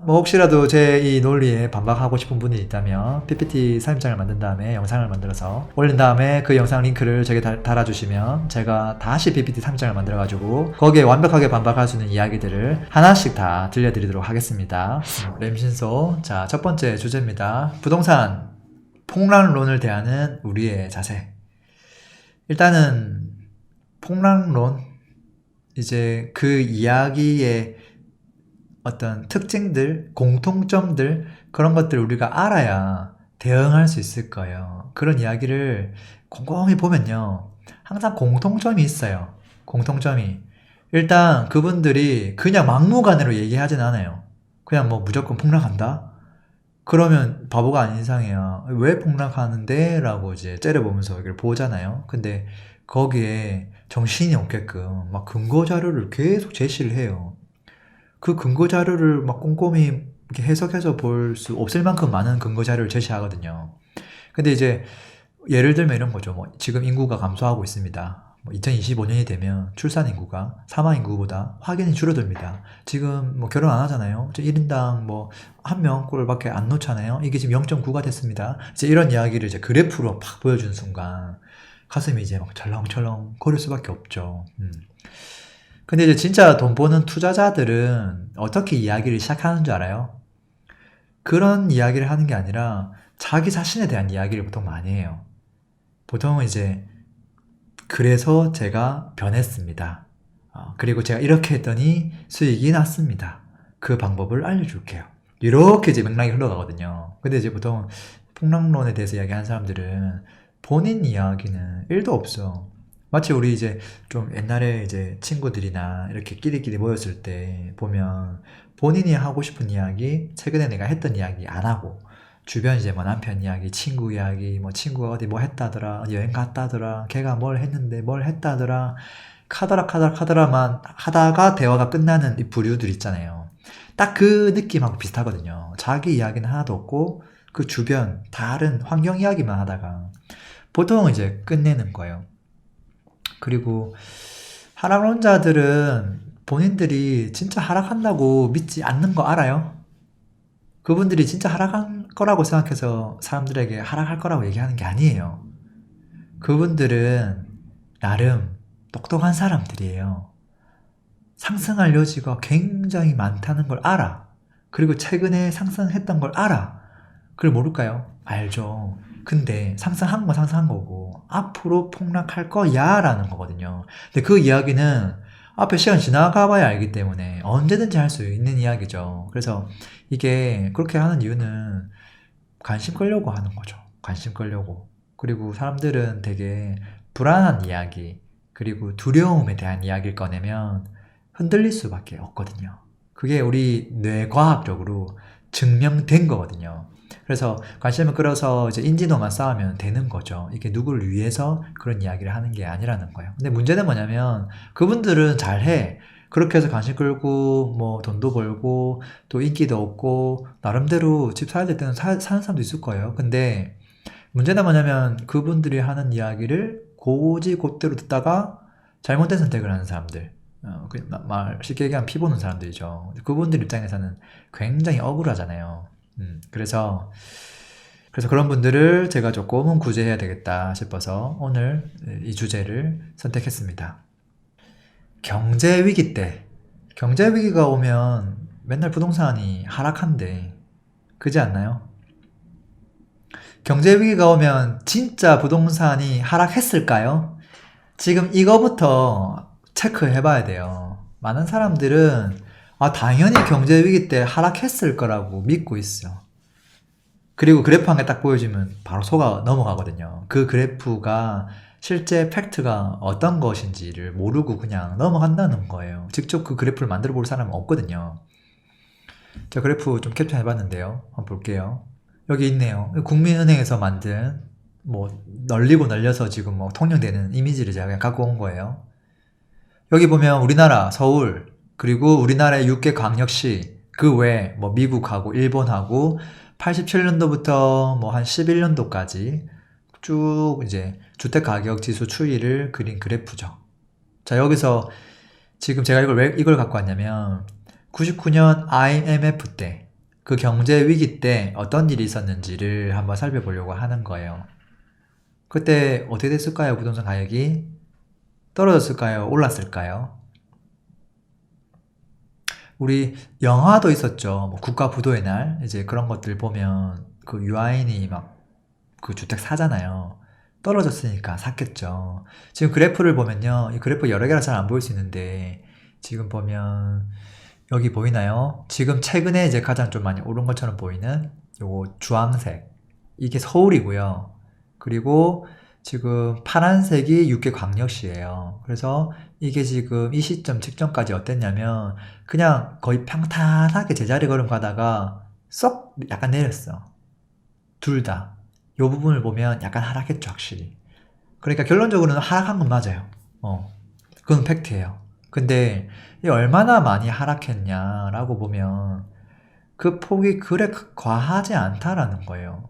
뭐 혹시라도 제 이 논리에 반박하고 싶은 분이 있다면 PPT 사진장을 만든 다음에 영상을 만들어서 올린 다음에 그 영상 링크를 제게 달아주시면 제가 다시 PPT 사진장을 만들어 가지고 거기에 완벽하게 반박할 수 있는 이야기들을 하나씩 다 들려드리도록 하겠습니다. 램신소, 자, 첫 번째 주제입니다. 부동산 폭락론을 대하는 우리의 자세. 일단은 폭락론, 이제 그 이야기의 어떤 특징들, 공통점들, 그런 것들을 우리가 알아야 대응할 수 있을 거예요. 그런 이야기를 곰곰이 보면요, 항상 공통점이 있어요. 공통점이. 일단 그분들이 그냥 막무가내로 얘기하진 않아요. 그냥 뭐 무조건 폭락한다? 그러면 바보가 아닌 이상이야. 왜 폭락하는데? 라고 이제 째려보면서 이걸 보잖아요. 근데 거기에 정신이 없게끔 막 근거 자료를 계속 제시를 해요. 그 근거 자료를 막 꼼꼼히 이렇게 해석해서 볼 수 없을 만큼 많은 근거 자료를 제시하거든요. 근데 이제 예를 들면 이런 거죠. 뭐 지금 인구가 감소하고 있습니다. 2025년이 되면 출산 인구가 사망 인구보다 확연히 줄어듭니다. 지금 뭐 결혼 안 하잖아요. 1인당 뭐 한 명꼴밖에 안 놓잖아요. 이게 지금 0.9가 됐습니다. 이제 이런 이야기를 이제 그래프로 팍 보여준 순간 가슴이 이제 막 철렁철렁 거릴 수밖에 없죠. 근데 이제 진짜 돈 버는 투자자들은 어떻게 이야기를 시작하는 줄 알아요? 그런 이야기를 하는 게 아니라 자기 자신에 대한 이야기를 보통 많이 해요. 보통은 이제 그래서 제가 변했습니다. 그리고 제가 이렇게 했더니 수익이 났습니다. 그 방법을 알려줄게요. 이렇게 이제 맥락이 흘러가거든요. 근데 이제 보통 폭락론에 대해서 이야기하는 사람들은 본인 이야기는 1도 없어. 마치 우리 이제 좀 옛날에 이제 친구들이나 이렇게 끼리끼리 모였을 때 보면 본인이 하고 싶은 이야기, 최근에 내가 했던 이야기 안 하고, 주변 이제 뭐 남편 이야기, 친구 이야기, 뭐 친구가 어디 뭐 했다더라, 여행 갔다더라, 걔가 뭘 했는데 뭘 했다더라, 카더라만 하다가 대화가 끝나는 이 부류들 있잖아요. 딱 그 느낌하고 비슷하거든요. 자기 이야기는 하나도 없고 그 주변 다른 환경 이야기만 하다가 보통 이제 끝내는 거예요. 그리고 하락론자들은 본인들이 진짜 하락한다고 믿지 않는 거 알아요? 그분들이 진짜 하락할 거라고 생각해서 사람들에게 하락할 거라고 얘기하는 게 아니에요. 그분들은 나름 똑똑한 사람들이에요. 상승할 여지가 굉장히 많다는 걸 알아. 그리고 최근에 상승했던 걸 알아. 그걸 모를까요? 알죠. 근데 상승한 건 상승한 거고 앞으로 폭락할 거야 라는 거거든요. 근데 그 이야기는 앞에 시간 지나가 봐야 알기 때문에 언제든지 할 수 있는 이야기죠. 그래서 이게 그렇게 하는 이유는 관심 끌려고 하는 거죠. 관심 끌려고. 그리고 사람들은 되게 불안한 이야기, 그리고 두려움에 대한 이야기를 꺼내면 흔들릴 수밖에 없거든요. 그게 우리 뇌과학적으로 증명된 거거든요. 그래서 관심을 끌어서 이제 인지도만 쌓으면 되는 거죠. 이게 누구를 위해서 그런 이야기를 하는 게 아니라는 거예요. 근데 문제는 뭐냐면 그분들은 잘해. 그렇게 해서 관심 끌고 뭐 돈도 벌고 또 인기도 얻고 나름대로 집 사야 될 때는 사는 사람도 있을 거예요. 근데 문제는 뭐냐면 그분들이 하는 이야기를 곧대로 듣다가 잘못된 선택을 하는 사람들, 말 쉽게 얘기하면 피 보는 사람들이죠. 그분들 입장에서는 굉장히 억울하잖아요. 그래서 그런 분들을 제가 조금은 구제해야 되겠다 싶어서 오늘 이 주제를 선택했습니다. 경제 위기가 오면 맨날 부동산이 하락한대. 그지 않나요? 경제 위기가 오면 진짜 부동산이 하락했을까요? 지금 이거부터 체크해 봐야 돼요. 많은 사람들은 당연히 경제 위기 때 하락했을 거라고 믿고 있어. 그리고 그래프 한 개 딱 보여주면 바로 속아 넘어가거든요. 그 그래프가 실제 팩트가 어떤 것인지를 모르고 그냥 넘어간다는 거예요. 직접 그 그래프를 만들어 볼 사람은 없거든요. 자, 그래프 좀 캡처해 봤는데요. 한번 볼게요. 여기 있네요. 국민은행에서 만든 뭐 널리고 널려서 지금 뭐 통용되는 이미지를 제가 그냥 갖고 온 거예요. 여기 보면 우리나라 서울, 그리고 우리나라의 6개 광역시, 그 외에 뭐 미국하고 일본하고 87년도부터 뭐 한 11년도까지 쭉 이제 주택가격 지수 추이를 그린 그래프죠. 자, 여기서 지금 제가 왜 이걸 갖고 왔냐면 99년 IMF 때 그 경제 위기 때 어떤 일이 있었는지를 한번 살펴보려고 하는 거예요. 그때 어떻게 됐을까요? 부동산 가격이 떨어졌을까요? 올랐을까요? 우리 영화도 있었죠. 뭐 국가 부도의 날 이제 그런 것들 보면 그 유아인이 막 그 주택 사잖아요. 떨어졌으니까 샀겠죠. 지금 그래프를 보면요. 이 그래프 여러 개라 잘 안 보일 수 있는데 지금 보면 여기 보이나요? 지금 최근에 이제 가장 좀 많이 오른 것처럼 보이는 요거 주황색 이게 서울이고요. 그리고 지금 파란색이 육계광역시예요. 그래서 이게 지금 이 시점 직전까지 어땠냐면 그냥 거의 평탄하게 제자리 걸음 가다가 쏙 약간 내렸어. 둘 다. 요 부분을 보면 약간 하락했죠, 확실히. 그러니까 결론적으로는 하락한 건 맞아요. 그건 팩트예요. 근데 이 얼마나 많이 하락했냐라고 보면 그 폭이 그래 과하지 않다라는 거예요.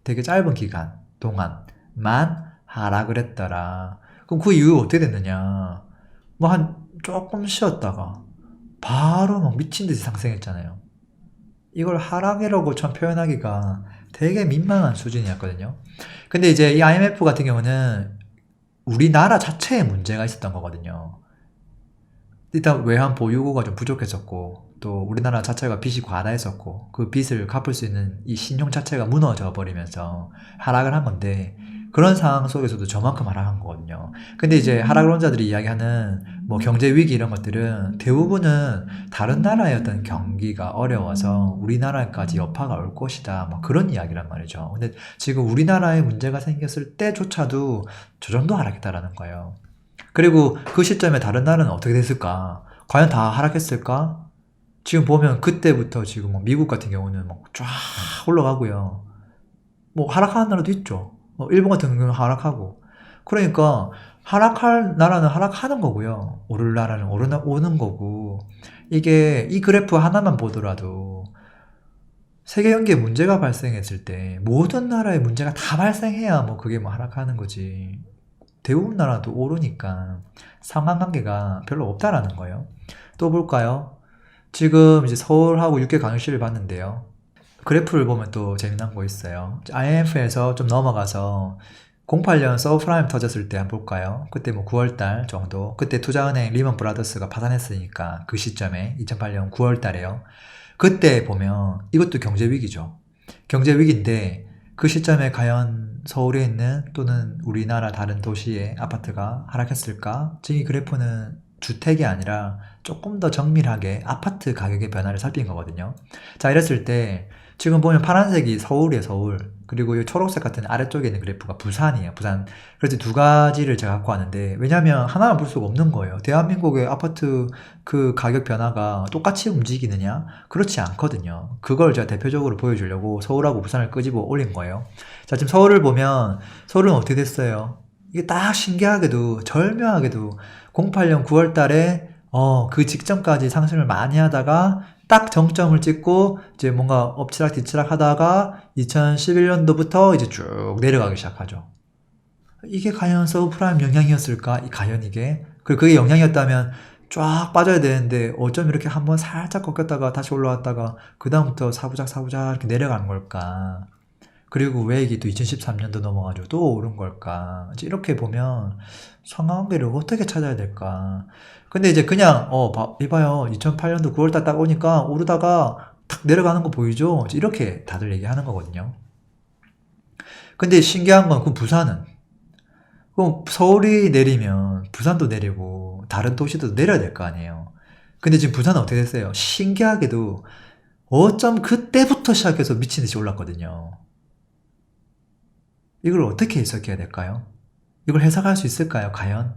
되게 짧은 기간 동안만 하락을 했더라. 그럼 그 이후 어떻게 됐느냐? 뭐 한 조금 쉬었다가 바로 막 미친 듯이 상승했잖아요. 이걸 하락이라고 참 표현하기가 되게 민망한 수준이었거든요. 근데 이제 이 IMF 같은 경우는 우리나라 자체에 문제가 있었던 거거든요. 일단 외환 보유고가 좀 부족했었고 또 우리나라 자체가 빚이 과다했었고 그 빚을 갚을 수 있는 이 신용 자체가 무너져 버리면서 하락을 한 건데 그런 상황 속에서도 저만큼 하락한 거거든요. 근데 이제 하락론자들이 이야기하는 뭐 경제 위기 이런 것들은 대부분은 다른 나라의 어떤 경기가 어려워서 우리나라까지 여파가 올 것이다 뭐 그런 이야기란 말이죠. 근데 지금 우리나라에 문제가 생겼을 때조차도 저 정도 하락했다라는 거예요. 그리고 그 시점에 다른 나라는 어떻게 됐을까? 과연 다 하락했을까? 지금 보면 그때부터 지금 뭐 미국 같은 경우는 막 쫙 올라가고요. 뭐 하락하는 나라도 있죠. 일본 같은 경우는 하락하고. 그러니까 하락할 나라는 하락하는 거고요. 오를 나라는 오는 거고. 이게 이 그래프 하나만 보더라도 세계 경기에 문제가 발생했을 때 모든 나라에 문제가 다 발생해야 뭐 그게 뭐 하락하는 거지. 대부분 나라도 오르니까 상관관계가 별로 없다라는 거예요. 또 볼까요? 지금 이제 서울하고 육계광역시를 봤는데요. 그래프를 보면 또 재미난 거 있어요. IMF에서 좀 넘어가서 08년 서브프라임 터졌을 때 한번 볼까요? 그때 뭐 9월달 정도. 그때 투자은행 리먼 브라더스가 파산했으니까 그 시점에 2008년 9월달에요. 그때 보면 이것도 경제 위기죠. 경제 위기인데 그 시점에 과연 서울에 있는 또는 우리나라 다른 도시의 아파트가 하락했을까? 지금 이 그래프는 주택이 아니라 조금 더 정밀하게 아파트 가격의 변화를 살핀 거거든요. 자, 이랬을 때 지금 보면 파란색이 서울이에요, 서울. 그리고 이 초록색 같은 아래쪽에 있는 그래프가 부산이에요, 부산. 그래서 두 가지를 제가 갖고 왔는데 왜냐면 하나만 볼 수가 없는 거예요. 대한민국의 아파트 그 가격 변화가 똑같이 움직이느냐? 그렇지 않거든요. 그걸 제가 대표적으로 보여주려고 서울하고 부산을 끄집어 올린 거예요. 자, 지금 서울을 보면 서울은 어떻게 됐어요? 이게 딱 신기하게도 절묘하게도 08년 9월 달에 그 직전까지 상승을 많이 하다가 딱 정점을 찍고 이제 뭔가 엎치락 뒤치락 하다가 2011년도부터 이제 쭉 내려가기 시작하죠. 이게 과연 서브프라임 영향이었을까? 과연 이게? 그리고 그게 영향이었다면 쫙 빠져야 되는데 어쩜 이렇게 한번 살짝 꺾였다가 다시 올라왔다가 그 다음부터 사부작 이렇게 내려간 걸까? 그리고 왜 이게 또 2013년도 넘어가지고 또 오른 걸까? 이제 이렇게 보면 상관관계를 어떻게 찾아야 될까? 근데 이제 그냥 이봐요. 2008년도 9월달 딱 오니까 오르다가 탁 내려가는 거 보이죠? 이제 이렇게 다들 얘기하는 거거든요. 근데 신기한 건 그 부산은 그럼 서울이 내리면 부산도 내리고 다른 도시도 내려야 될 거 아니에요. 근데 지금 부산은 어떻게 됐어요? 신기하게도 어쩜 그때부터 시작해서 미친 듯이 올랐거든요. 이걸 어떻게 해석해야 될까요? 이걸 해석할 수 있을까요, 과연?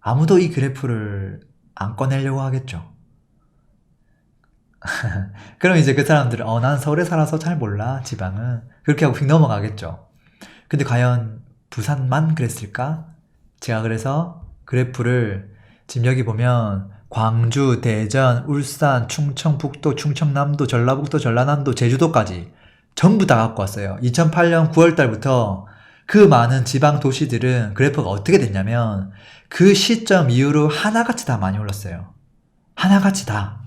아무도 이 그래프를 안 꺼내려고 하겠죠. 그럼 이제 그 사람들은 난 서울에 살아서 잘 몰라, 지방은. 그렇게 하고 휙 넘어가겠죠. 근데 과연 부산만 그랬을까? 제가 그래서 그래프를 지금 여기 보면 광주, 대전, 울산, 충청북도, 충청남도, 전라북도, 전라남도, 제주도까지 전부 다 갖고 왔어요. 2008년 9월달부터 그 많은 지방 도시들은 그래프가 어떻게 됐냐면 그 시점 이후로 하나같이 다 많이 올랐어요. 하나같이 다.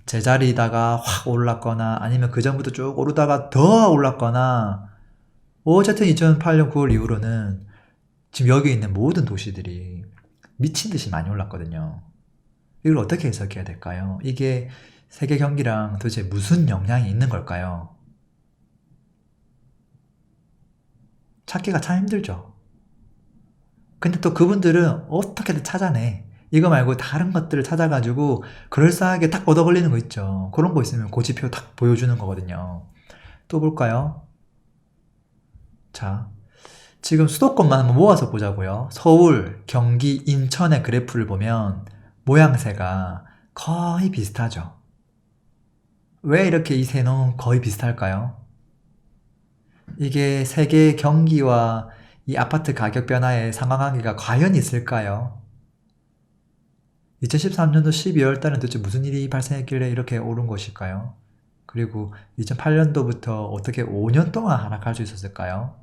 제자리다가 확 올랐거나 아니면 그 전부터 쭉 오르다가 더 올랐거나 어쨌든 2008년 9월 이후로는 지금 여기 있는 모든 도시들이 미친 듯이 많이 올랐거든요. 이걸 어떻게 해석해야 될까요? 이게 세계 경기랑 도대체 무슨 영향이 있는 걸까요? 찾기가 참 힘들죠. 근데 또 그분들은 어떻게든 찾아내. 이거 말고 다른 것들을 찾아가지고 그럴싸하게 딱 얻어 걸리는 거 있죠. 그런 거 있으면 고지표 딱 보여주는 거거든요. 또 볼까요? 자, 지금 수도권만 한번 모아서 보자고요. 서울, 경기, 인천의 그래프를 보면 모양새가 거의 비슷하죠. 왜 이렇게 이 세는 거의 비슷할까요? 이게 세계 경기와 이 아파트 가격 변화의 상관관계가 과연 있을까요? 2013년도 12월 달은 도대체 무슨 일이 발생했길래 이렇게 오른 것일까요? 그리고 2008년도부터 어떻게 5년 동안 하락할 수 있었을까요?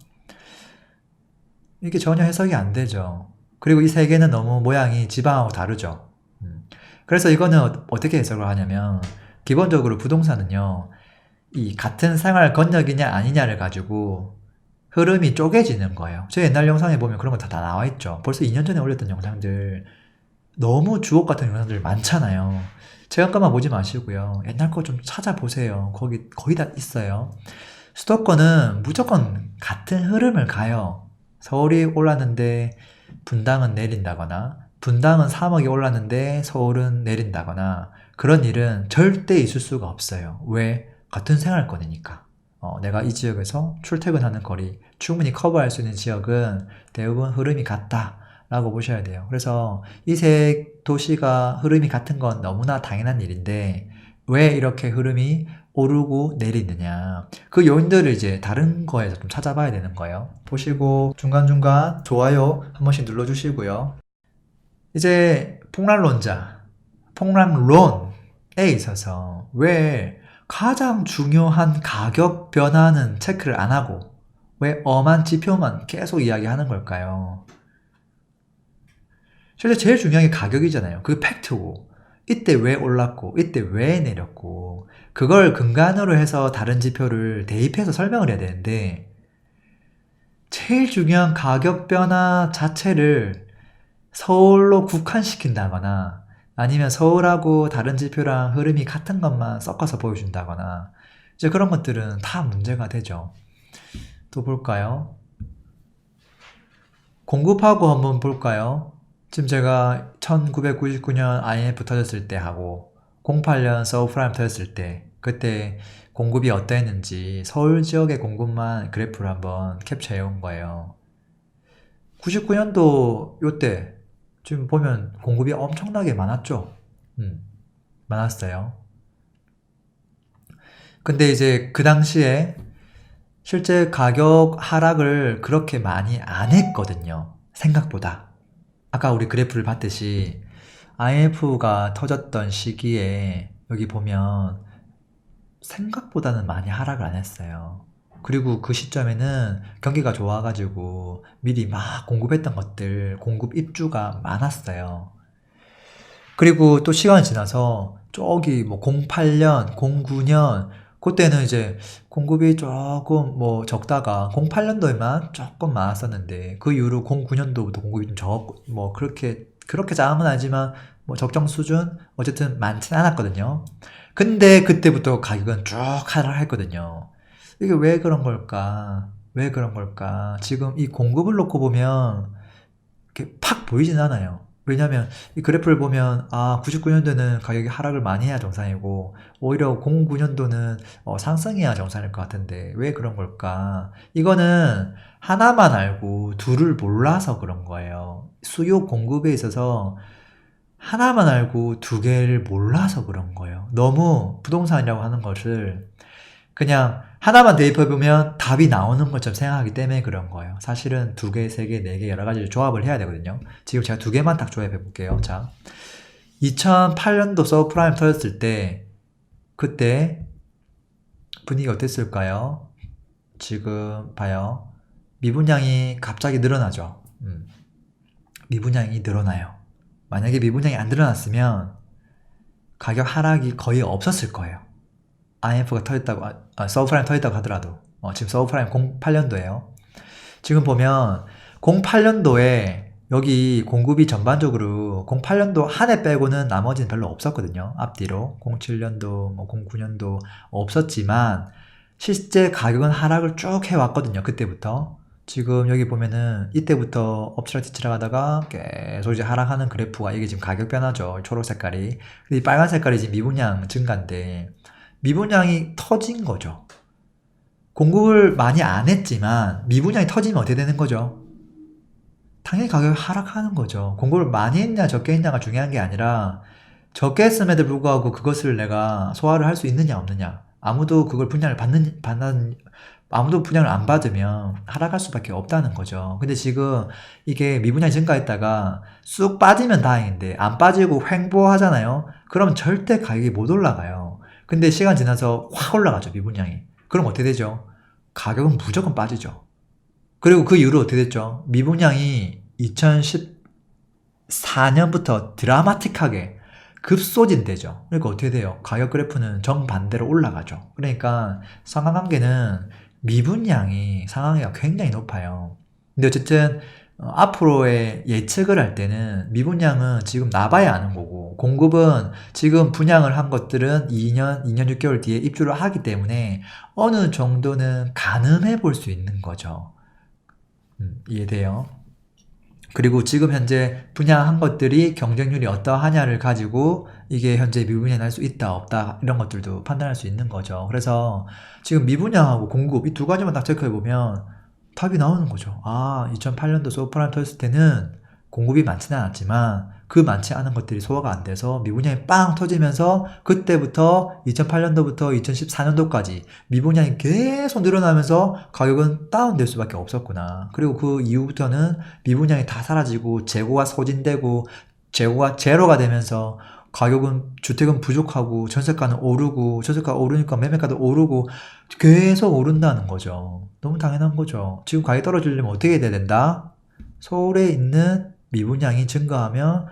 이게 전혀 해석이 안 되죠. 그리고 이 세계는 너무 모양이 지방하고 다르죠. 그래서 이거는 어떻게 해석을 하냐면 기본적으로 부동산은요. 이 같은 생활 권역이냐 아니냐를 가지고 흐름이 쪼개지는 거예요. 제 옛날 영상에 보면 그런 거 다 나와 있죠. 벌써 2년 전에 올렸던 영상들 너무 주옥 같은 영상들 많잖아요. 최근 것만 보지 마시고요. 옛날 거 좀 찾아보세요. 거기 거의 다 있어요. 수도권은 무조건 같은 흐름을 가요. 서울이 올랐는데 분당은 내린다거나 분당은 3억이 올랐는데 서울은 내린다거나 그런 일은 절대 있을 수가 없어요. 왜? 같은 생활권이니까. 내가 이 지역에서 출퇴근하는 거리 충분히 커버할 수 있는 지역은 대부분 흐름이 같다 라고 보셔야 돼요. 그래서 이 세 도시가 흐름이 같은 건 너무나 당연한 일인데 왜 이렇게 흐름이 오르고 내리느냐, 그 요인들을 이제 다른 거에서 좀 찾아봐야 되는 거예요. 보시고 중간중간 좋아요 한 번씩 눌러주시고요. 이제 폭락론에 있어서 왜 가장 중요한 가격 변화는 체크를 안 하고 왜 엄한 지표만 계속 이야기하는 걸까요? 실제 제일 중요한 게 가격이잖아요. 그게 팩트고 이때 왜 올랐고 이때 왜 내렸고 그걸 근간으로 해서 다른 지표를 대입해서 설명을 해야 되는데 제일 중요한 가격 변화 자체를 서울로 국한시킨다거나 아니면 서울하고 다른 지표랑 흐름이 같은 것만 섞어서 보여준다거나 이제 그런 것들은 다 문제가 되죠. 또 볼까요? 공급하고 한번 볼까요? 지금 제가 1999년 IMF 터졌을 때 하고 08년 서브프라임 터졌을 때 그때 공급이 어땠는지 서울 지역의 공급만 그래프를 한번 캡처해 온 거예요. 99년도 요때 지금 보면 공급이 엄청나게 많았죠. 많았어요. 근데 이제 그 당시에 실제 가격 하락을 그렇게 많이 안 했거든요. 생각보다. 아까 우리 그래프를 봤듯이 IMF가 터졌던 시기에 여기 보면 생각보다는 많이 하락을 안 했어요. 그리고 그 시점에는 경기가 좋아가지고 미리 막 공급했던 것들, 공급 입주가 많았어요. 그리고 또 시간이 지나서 저기 뭐 08년, 09년 그때는 이제 공급이 조금 뭐 적다가 08년도에만 조금 많았었는데 그 이후로 09년도부터 공급이 좀 뭐 그렇게 작은 건 아니지만 뭐 적정 수준 어쨌든 많진 않았거든요. 근데 그때부터 가격은 쭉 하락했거든요. 이게 왜 그런 걸까? 왜 그런 걸까? 지금 이 공급을 놓고 보면 이렇게 팍 보이진 않아요. 왜냐면 이 그래프를 보면 99년도는 가격이 하락을 많이 해야 정상이고 오히려 09년도는 상승해야 정상일 것 같은데 왜 그런 걸까? 이거는 하나만 알고 둘을 몰라서 그런 거예요. 수요 공급에 있어서 하나만 알고 두 개를 몰라서 그런 거예요. 너무 부동산이라고 하는 것을 그냥 하나만 대입해보면 답이 나오는 것처럼 생각하기 때문에 그런 거예요. 사실은 두 개, 세 개, 네 개 여러 가지를 조합을 해야 되거든요. 지금 제가 두 개만 딱 조합해 볼게요. 자, 2008년도 서브프라임 터졌을 때 그때 분위기 어땠을까요? 지금 봐요. 미분양이 갑자기 늘어나죠. 미분양이 늘어나요. 만약에 미분양이 안 늘어났으면 가격 하락이 거의 없었을 거예요. IMF가 터졌다고, 서브프라임 터졌다고 하더라도. 지금 서브프라임 08년도에요. 지금 보면 08년도에 여기 공급이 전반적으로 08년도 한 해 빼고는 나머지는 별로 없었거든요. 앞뒤로 07년도, 09년도 없었지만 실제 가격은 하락을 쭉 해왔거든요. 그때부터. 지금 여기 보면은 이때부터 엎치락뒤치락 하다가 계속 이제 하락하는 그래프가 이게 지금 가격 변화죠. 초록 색깔이. 근데 이 빨간 색깔이 지금 미분양 증가인데 미분양이 터진 거죠. 공급을 많이 안 했지만 미분양이 터지면 어떻게 되는 거죠? 당연히 가격이 하락하는 거죠. 공급을 많이 했냐 적게 했냐가 중요한 게 아니라 적게 했음에도 불구하고 그것을 내가 소화를 할 수 있느냐 없느냐. 아무도 그걸 분양을 아무도 분양을 안 받으면 하락할 수밖에 없다는 거죠. 근데 지금 이게 미분양이 증가했다가 쑥 빠지면 다행인데 안 빠지고 횡보하잖아요. 그러면 절대 가격이 못 올라가요. 근데 시간 지나서 확 올라가죠, 미분양이. 그럼 어떻게 되죠? 가격은 무조건 빠지죠. 그리고 그 이후로 어떻게 됐죠? 미분양이 2014년부터 드라마틱하게 급소진되죠. 그러니까 어떻게 돼요? 가격 그래프는 정반대로 올라가죠. 그러니까 상하관계는 미분양이 상하관계가 굉장히 높아요. 근데 어쨌든 앞으로의 예측을 할 때는 미분양은 지금 나봐야 아는 거고 공급은 지금 분양을 한 것들은 2년 6개월 뒤에 입주를 하기 때문에 어느 정도는 가늠해 볼 수 있는 거죠. 이해돼요? 그리고 지금 현재 분양한 것들이 경쟁률이 어떠하냐를 가지고 이게 현재 미분양이 날 수 있다 없다 이런 것들도 판단할 수 있는 거죠. 그래서 지금 미분양하고 공급 이 두 가지만 딱 체크해보면 답이 나오는 거죠. 2008년도 서브프라임 터졌을 때는 공급이 많지는 않았지만 그 많지 않은 것들이 소화가 안 돼서 미분양이 빵 터지면서 그때부터 2008년도부터 2014년도까지 미분양이 계속 늘어나면서 가격은 다운될 수밖에 없었구나. 그리고 그 이후부터는 미분양이 다 사라지고 재고가 소진되고 재고가 제로가 되면서 가격은 주택은 부족하고 전세가는 오르고 전세가 오르니까 매매가도 오르고 계속 오른다는 거죠. 너무 당연한 거죠. 지금 가격이 떨어지려면 어떻게 돼야 된다? 서울에 있는 미분양이 증가하면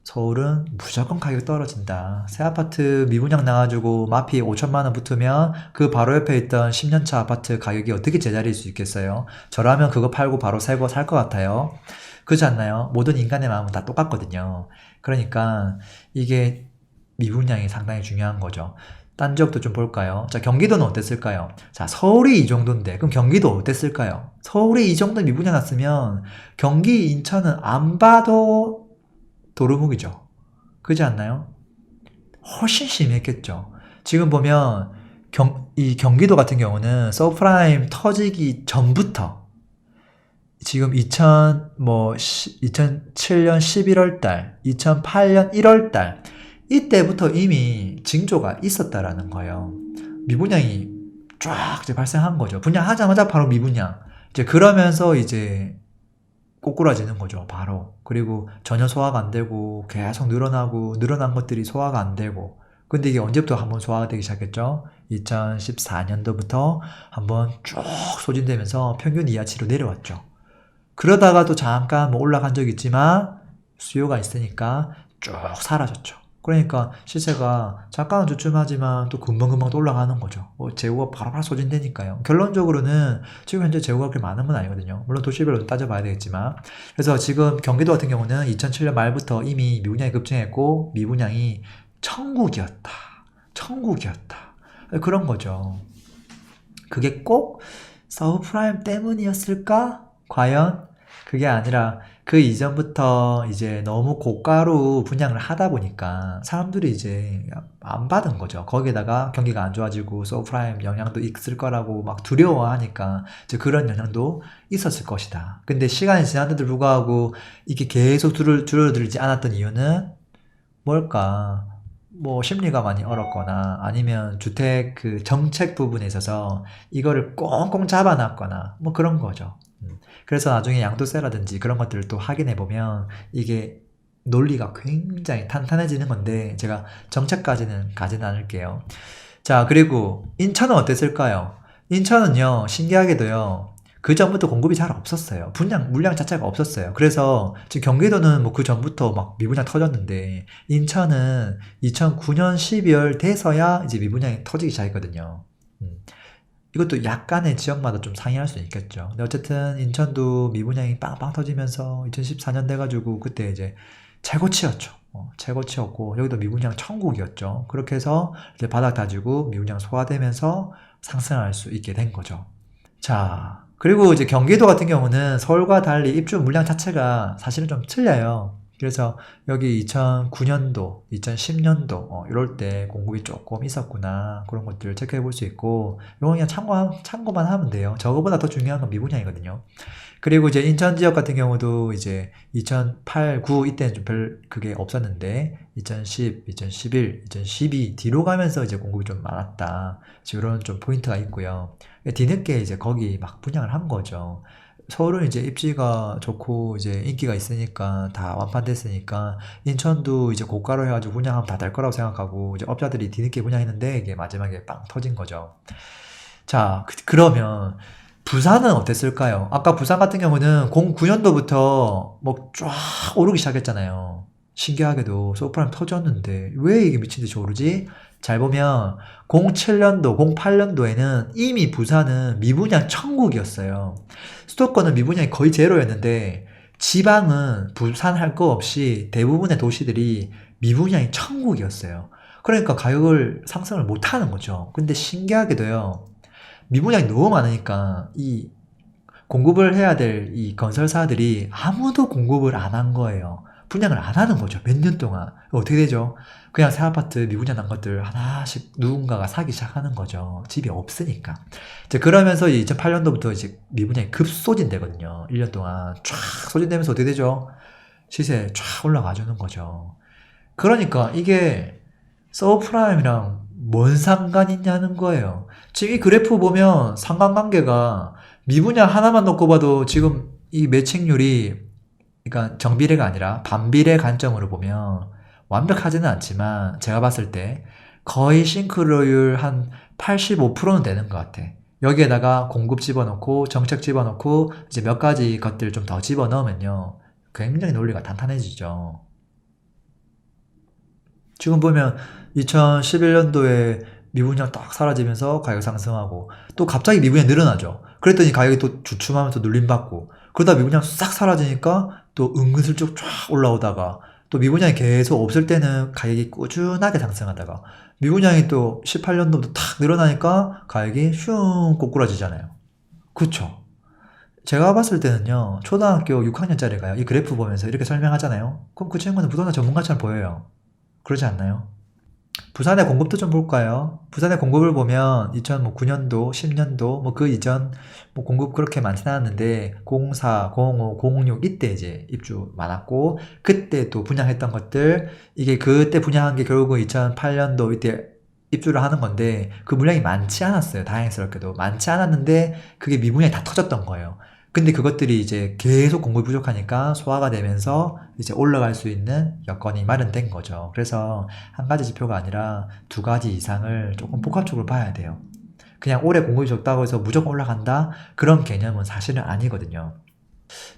서울은 무조건 가격이 떨어진다. 새 아파트 미분양 나가지고 마피 5천만 원 붙으면 그 바로 옆에 있던 10년차 아파트 가격이 어떻게 제자리일 수 있겠어요? 저라면 그거 팔고 바로 새거 살 것 같아요. 그렇지 않나요? 모든 인간의 마음은 다 똑같거든요. 그러니까 이게 미분양이 상당히 중요한 거죠. 딴 지역도 좀 볼까요? 자, 경기도는 어땠을까요? 자, 서울이 이 정도인데 그럼 경기도 어땠을까요? 서울이 이 정도 미분양 났으면 경기, 인천은 안 봐도 도루묵이죠. 그렇지 않나요? 훨씬 심했겠죠. 지금 보면 이 경기도 같은 경우는 서브프라임 터지기 전부터 지금 2007년 11월 달, 2008년 1월 달 이때부터 이미 징조가 있었다라는 거예요. 미분양이 쫙 이제 발생한 거죠. 분양하자마자 바로 미분양. 이제 그러면서 이제 꼬꾸라지는 거죠, 바로. 그리고 전혀 소화가 안 되고 계속 늘어나고 늘어난 것들이 소화가 안 되고. 근데 이게 언제부터 한번 소화가 되기 시작했죠? 2014년도부터 한번 쭉 소진되면서 평균 이하치로 내려왔죠. 그러다가도 잠깐 뭐 올라간 적이 있지만 수요가 있으니까 쭉 사라졌죠. 그러니까 시세가 잠깐은 주춤하지만 또 금방금방 또 올라가는 거죠. 재고가 바로바로 소진되니까요. 결론적으로는 지금 현재 재고가 그렇게 많은 건 아니거든요. 물론 도시별로 따져봐야 되겠지만. 그래서 지금 경기도 같은 경우는 2007년 말부터 이미 미분양이 급증했고 미분양이 천국이었다. 그런 거죠. 그게 꼭 서브프라임 때문이었을까? 과연? 그게 아니라 그 이전부터 이제 너무 고가로 분양을 하다 보니까 사람들이 이제 안 받은 거죠. 거기에다가 경기가 안 좋아지고 서브프라임 영향도 있을 거라고 막 두려워하니까 이제 그런 영향도 있었을 것이다. 근데 시간이 지났는데도 불구하고 이게 계속 줄어들지 않았던 이유는 뭘까? 뭐 심리가 많이 얼었거나 아니면 주택 그 정책 부분에 있어서 이거를 꽁꽁 잡아놨거나 뭐 그런 거죠. 그래서 나중에 양도세라든지 그런 것들을 또 확인해 보면 이게 논리가 굉장히 탄탄해지는 건데 제가 정책까지는 가지는 않을게요. 자, 그리고 인천은 어땠을까요? 인천은요, 신기하게도요, 그 전부터 공급이 잘 없었어요. 물량 자체가 없었어요. 그래서 지금 경기도는 뭐 그 전부터 막 미분양 터졌는데 인천은 2009년 12월 돼서야 이제 미분양이 터지기 시작했거든요. 이것도 약간의 지역마다 좀 상이할 수는 있겠죠. 근데 어쨌든 인천도 미분양이 빵빵 터지면서 2014년 돼가지고 그때 이제 최고치였죠. 최고치였고 여기도 미분양 천국이었죠. 그렇게 해서 이제 바닥 다지고 미분양 소화되면서 상승할 수 있게 된 거죠. 자, 그리고 이제 경기도 같은 경우는 서울과 달리 입주 물량 자체가 사실은 좀 틀려요. 그래서 여기 2009년도, 2010년도 이럴 때 공급이 조금 있었구나 그런 것들을 체크해 볼 수 있고 이건 그냥 참고만 하면 돼요. 저거보다 더 중요한 건 미분양이거든요. 그리고 이제 인천 지역 같은 경우도 이제 2008, 9 이때는 좀 별 그게 없었는데 2010, 2011, 2012 뒤로 가면서 이제 공급이 좀 많았다. 이런 좀 포인트가 있고요. 뒤늦게 이제 거기 막 분양을 한 거죠. 서울은 이제 입지가 좋고 이제 인기가 있으니까 다 완판됐으니까 인천도 이제 고가로 해가지고 분양하면 다 될 거라고 생각하고 이제 업자들이 뒤늦게 분양했는데 이게 마지막에 빵 터진 거죠. 자, 그러면 부산은 어땠을까요? 아까 부산 같은 경우는 09년도부터 뭐 쫙 오르기 시작했잖아요. 신기하게도 서프라임 터졌는데 왜 이게 미친듯이 오르지? 잘 보면 07년도, 08년도에는 이미 부산은 미분양 천국이었어요. 수도권은 미분양이 거의 제로였는데 지방은 부산 할 거 없이 대부분의 도시들이 미분양이 천국이었어요. 그러니까 가격을 상승을 못 하는 거죠. 근데 신기하게도요. 미분양이 너무 많으니까 이 공급을 해야 될 이 건설사들이 아무도 공급을 안 한 거예요. 분양을 안 하는 거죠. 몇 년 동안. 어떻게 되죠? 그냥 새 아파트 미분양 난 것들 하나씩 누군가가 사기 시작하는 거죠. 집이 없으니까. 이제 그러면서 2008년도부터 이제 미분양이 급소진되거든요. 1년 동안 쫙 소진되면서 어떻게 되죠? 시세 쫙 올라가 주는 거죠. 그러니까 이게 서브프라임이랑 뭔 상관이 있냐는 거예요. 지금 이 그래프 보면 상관관계가 미분양 하나만 놓고 봐도 지금 이 매칭률이 그러니까 정비례가 아니라 반비례 관점으로 보면 완벽하지는 않지만 제가 봤을 때 거의 싱크로율 한 85%는 되는 것 같아. 여기에다가 공급 집어넣고 정책 집어넣고 이제 몇 가지 것들 좀 더 집어넣으면요. 굉장히 논리가 탄탄해지죠. 지금 보면 2011년도에 미분양 딱 사라지면서 가격 상승하고 또 갑자기 미분양 늘어나죠. 그랬더니 가격이 또 주춤하면서 눌림받고 그러다 미분양 싹 사라지니까 또 은근슬쩍 쫙 올라오다가 또 미분양이 계속 없을 때는 가격이 꾸준하게 상승하다가 미분양이 또 18년도부터 탁 늘어나니까 가격이 슝 꼬꾸라지잖아요. 그쵸? 제가 봤을 때는요. 초등학교 6학년짜리가요. 이 그래프 보면서 이렇게 설명하잖아요. 그럼 그 친구는 부동산 전문가처럼 보여요. 그러지 않나요? 부산의 공급도 좀 볼까요? 부산의 공급을 보면 2009년도, 10년도, 뭐 그 이전 뭐 공급 그렇게 많진 않았는데 04, 05, 06 이때 이제 입주 많았고 그때 또 분양했던 것들 이게 그때 분양한 게 결국 2008년도 이때 입주를 하는 건데 그 물량이 많지 않았어요. 다행스럽게도 많지 않았는데 그게 미분양이 다 터졌던 거예요. 근데 그것들이 이제 계속 공급이 부족하니까 소화가 되면서 이제 올라갈 수 있는 여건이 마련된 거죠. 그래서 한 가지 지표가 아니라 두 가지 이상을 조금 복합적으로 봐야 돼요. 그냥 올해 공급이 적다고 해서 무조건 올라간다? 그런 개념은 사실은 아니거든요.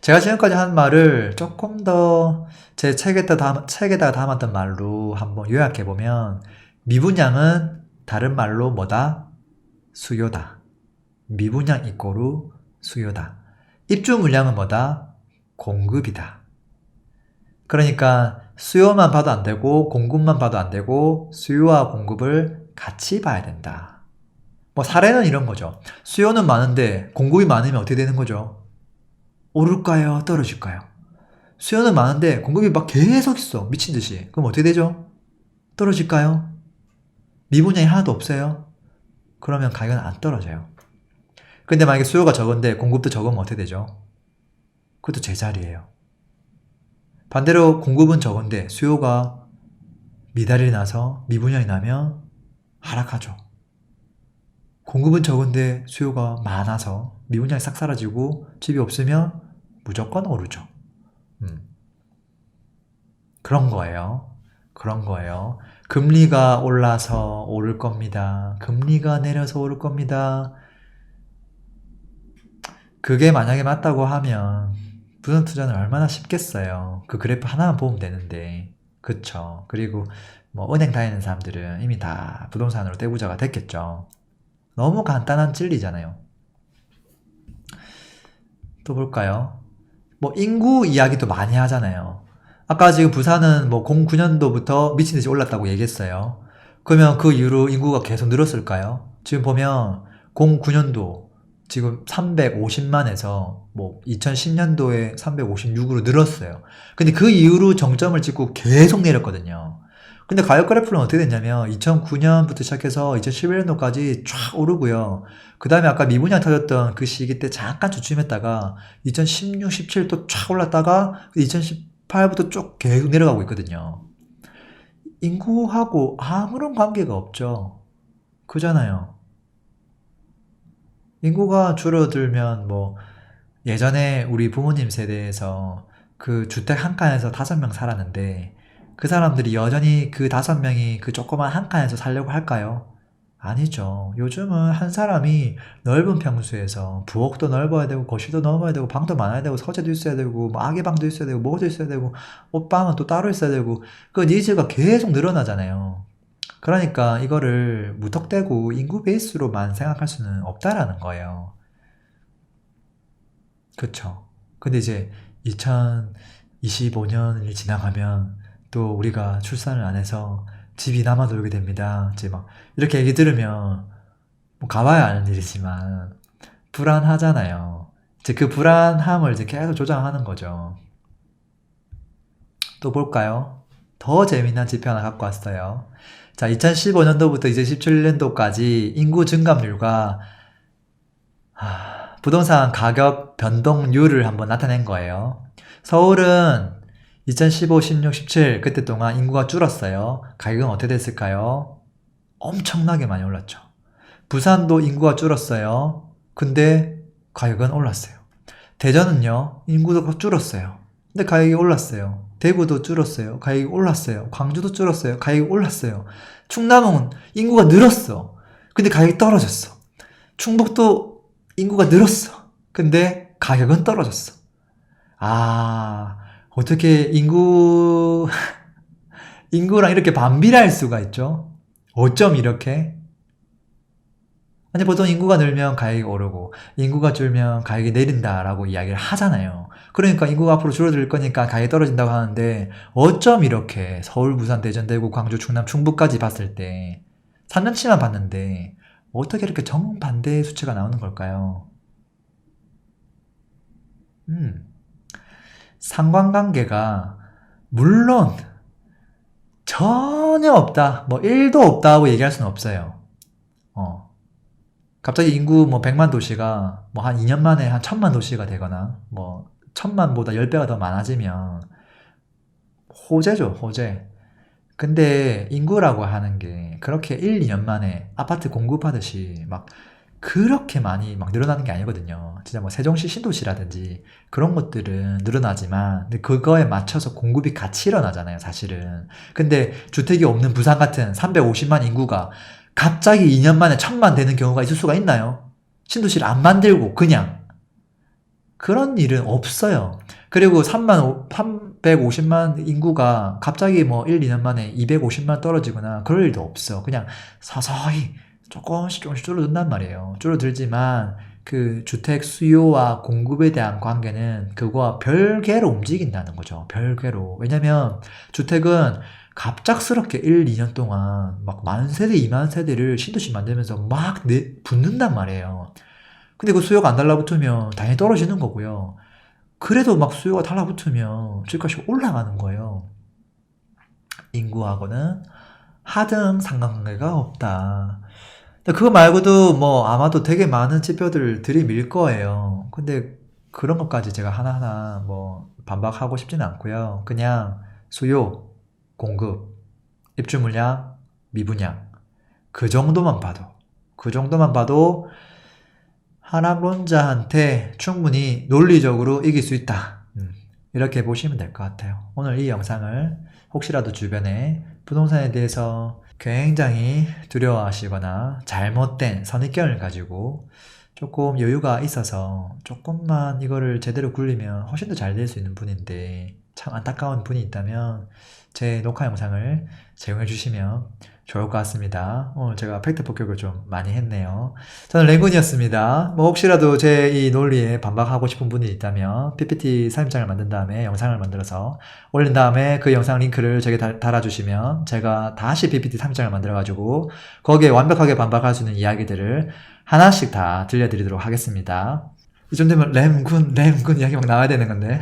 제가 지금까지 한 말을 조금 더 제 책에다가 담았던 말로 한번 요약해보면 미분양은 다른 말로 뭐다? 수요다. 미분양 이꼬르 수요다. 입주 물량은 뭐다? 공급이다. 그러니까 수요만 봐도 안 되고 공급만 봐도 안 되고 수요와 공급을 같이 봐야 된다. 뭐 사례는 이런 거죠. 수요는 많은데 공급이 많으면 어떻게 되는 거죠? 오를까요? 떨어질까요? 수요는 많은데 공급이 막 계속 있어. 미친 듯이. 그럼 어떻게 되죠? 떨어질까요? 미분양이 하나도 없어요? 그러면 가격은 안 떨어져요. 근데 만약에 수요가 적은데 공급도 적으면 어떻게 되죠? 그것도 제자리예요. 반대로 공급은 적은데 수요가 미달이 나서 미분양이 나면 하락하죠. 공급은 적은데 수요가 많아서 미분양이 싹 사라지고 집이 없으면 무조건 오르죠. 그런 거예요. 그런 거예요. 금리가 올라서 오를 겁니다. 금리가 내려서 오를 겁니다. 그게 만약에 맞다고 하면 부동 투자는 얼마나 쉽겠어요. 그 그래프 하나만 보면 되는데. 그쵸. 그리고 뭐 은행 다니는 사람들은 이미 다 부동산으로 떼부자가 됐겠죠. 너무 간단한 진리잖아요. 또 볼까요? 뭐 인구 이야기도 많이 하잖아요. 아까 지금 부산은 뭐 09년도부터 미친듯이 올랐다고 얘기했어요. 그러면 그 이후로 인구가 계속 늘었을까요? 지금 보면 09년도 지금 350만에서 뭐 2010년도에 356으로 늘었어요. 근데 그 이후로 정점을 찍고 계속 내렸거든요. 근데 가격 그래프는 어떻게 됐냐면 2009년부터 시작해서 2011년도까지 쫙 오르고요. 그 다음에 아까 미분양 터졌던 그 시기 때 잠깐 주춤했다가 2016, 17 또 쫙 올랐다가 2018부터 쭉 계속 내려가고 있거든요. 인구하고 아무런 관계가 없죠. 그잖아요. 인구가 줄어들면 뭐 예전에 우리 부모님 세대에서 그 주택 한 칸에서 5명 살았는데 그 사람들이 여전히 그 5명이 그 조그만 한 칸에서 살려고 할까요? 아니죠. 요즘은 한 사람이 넓은 평수에서 부엌도 넓어야 되고 거실도 넓어야 되고 방도 많아야 되고 서재도 있어야 되고 뭐 아기 방도 있어야 되고 뭐도 있어야 되고 옷방은 또 따로 있어야 되고 그 니즈가 계속 늘어나잖아요. 그러니까 이거를 무턱대고 인구 베이스로만 생각할 수는 없다라는 거예요. 그쵸. 근데 이제 2025년이 지나가면 또 우리가 출산을 안 해서 집이 남아 돌게 됩니다. 이제 막 이렇게 얘기 들으면 뭐 가봐야 아는 일이지만 불안하잖아요. 이제 그 불안함을 이제 계속 조장하는 거죠. 또 볼까요? 더 재미난 지표 하나 갖고 왔어요. 자, 2015년도부터 이제 17년도까지 인구 증감률과 부동산 가격 변동률을 한번 나타낸 거예요. 서울은 2015, 16, 17 그때 동안 인구가 줄었어요. 가격은 어떻게 됐을까요? 엄청나게 많이 올랐죠. 부산도 인구가 줄었어요. 근데 가격은 올랐어요. 대전은요, 인구가 줄었어요. 근데 가격이 올랐어요. 대구도 줄었어요. 가격이 올랐어요. 광주도 줄었어요. 가격이 올랐어요. 충남은 인구가 늘었어. 근데 가격이 떨어졌어. 충북도 인구가 늘었어. 근데 가격은 떨어졌어. 아, 어떻게 인구랑 이렇게 반비례할 수가 있죠? 어쩜 이렇게? 아니, 보통 인구가 늘면 가격이 오르고, 인구가 줄면 가격이 내린다라고 이야기를 하잖아요. 그러니까 인구가 앞으로 줄어들 거니까 가격이 떨어진다고 하는데, 어쩜 이렇게 서울, 부산, 대전, 대구, 광주, 충남, 충북까지 봤을 때, 3년치만 봤는데, 어떻게 이렇게 정반대의 수치가 나오는 걸까요? 상관관계가, 물론, 전혀 없다, 뭐 1도 없다고 얘기할 수는 없어요. 어. 갑자기 인구 뭐 100만 도시가 뭐 한 2년 만에 한 1000만 도시가 되거나 뭐 1000만보다 10배가 더 많아지면 호재죠, 호재. 근데 인구라고 하는 게 그렇게 1, 2년 만에 아파트 공급하듯이 막 그렇게 많이 막 늘어나는 게 아니거든요. 진짜 뭐 세종시 신도시라든지 그런 것들은 늘어나지만 근데 그거에 맞춰서 공급이 같이 일어나잖아요, 사실은. 근데 주택이 없는 부산 같은 350만 인구가 갑자기 2년 만에 1000만 되는 경우가 있을 수가 있나요? 신도시를 안 만들고 그냥 그런 일은 없어요. 그리고 350만 인구가 갑자기 뭐 1, 2년 만에 250만 떨어지거나 그럴 일도 없어. 그냥 서서히 조금씩 조금씩 줄어든단 말이에요. 줄어들지만 그 주택 수요와 공급에 대한 관계는 그거와 별개로 움직인다는 거죠. 별개로. 왜냐면 주택은 갑작스럽게 1, 2년 동안 막 만 세대, 2만 세대를 신도시 만들면서 막 붙는단 말이에요. 근데 그 수요가 안 달라붙으면 당연히 떨어지는 거고요. 그래도 막 수요가 달라붙으면 집값이 올라가는 거예요. 인구하고는 하등 상관관계가 없다. 근데 그거 말고도 뭐 아마도 되게 많은 지표들 들이밀 거예요. 근데 그런 것까지 제가 하나하나 뭐 반박하고 싶지는 않고요. 그냥 수요, 공급, 입주 물량, 미분양 그 정도만 봐도 하락론자한테 충분히 논리적으로 이길 수 있다. 이렇게 보시면 될 것 같아요. 오늘 이 영상을 혹시라도 주변에 부동산에 대해서 굉장히 두려워하시거나 잘못된 선입견을 가지고 조금 여유가 있어서 조금만 이거를 제대로 굴리면 훨씬 더 잘 될 수 있는 분인데 참 안타까운 분이 있다면 제 녹화 영상을 제공해 주시면 좋을 것 같습니다. 오늘 제가 팩트 폭격을 좀 많이 했네요. 저는 랭군이었습니다. 뭐 혹시라도 제 이 논리에 반박하고 싶은 분이 있다면 PPT 사임장을 만든 다음에 영상을 만들어서 올린 다음에 그 영상 링크를 제게 달아주시면 제가 다시 PPT 사임장을 만들어가지고 거기에 완벽하게 반박할 수 있는 이야기들을 하나씩 다 들려드리도록 하겠습니다. 이쯤 되면 램군 이야기 막 나와야 되는 건데